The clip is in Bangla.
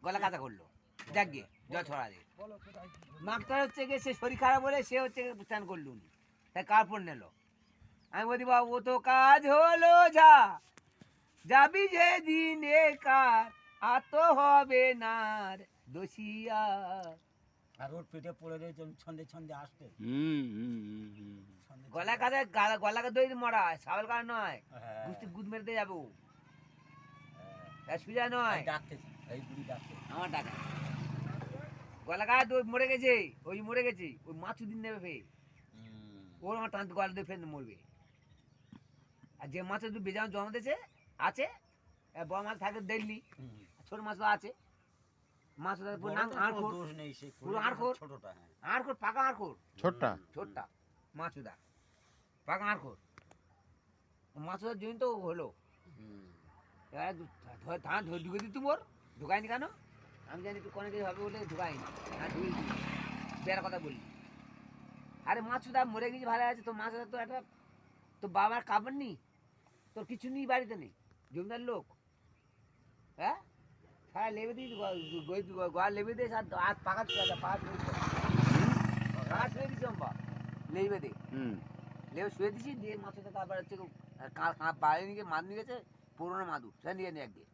গলা কাঁচা করলো, দেখ গিয়ে জল ছড়া দিয়ে মাকটার হচ্ছে গিয়ে সে শরীর খারাপ বলে সে হচ্ছে স্নান করলো উনি, তাই কার্পণ নিল। আমি বলি বাবু ও তো কাজ হলো যা, যাবি যে দিনে কার আর তো হবে না দোষিয়া। আর ওর পেটে পড়ে রয়েছে ছন্দে ছন্দে আসতে গলা কাঁচা, গলাকে দই মরা ছাগল কার নয়, গুষ্টি গুদ মেরে দিয়ে যাবো, সুজা নয় ডাকতেছে, এই বুড়ি ডাকতেছে আমার টাকা। গলা কাঁচা দই মরে গেছে, ওই মরে গেছে, ওই মাছু দিন নেবে ফে ওর আমার টানতে গলা দিয়ে ফেলে মরবে। আর যে মাছের দু বেজান জমা দিয়েছে আছে, বড় মাছ থাকে দিল্লি, ছোট মাছ তো আছে, মাছ দোষ নেই, সে পুরো আড়খোর, ছোটটা। হ্যাঁ আড়খোর পাকা আড়খোর, ছোটটা ছোটটা মাছুদা পাকা আড়খোর, মাছুদার জন্য তো হলো। এবার ধান ঢুকে দিত মোর, ঢুকায়নি কেন আমি জানি তুই কোনো কিছু হবে বলে ঢুকায়নি, হ্যাঁ ঢুকে দিই বেড়ার কথা বললি। আরে মাছুদা মরে গেছি ভালো আছে, তো মাছুদা তো একটা তো বাবার কাপড় নি, তোর কিছু নেই বাড়িতে নেই, জমিদার লোক, হ্যাঁ সারা লেবে দিস গোয়া লেবে দিস, আর পাকা শুয়ে দিস লেবে দে, লেবে শুয়ে দিছি দিয়ে মাছটা তারপর হচ্ছে বাইরে নিয়ে মাছ নিয়ে গেছে পুরোনো মাদুর, সে নিয়ে একদিন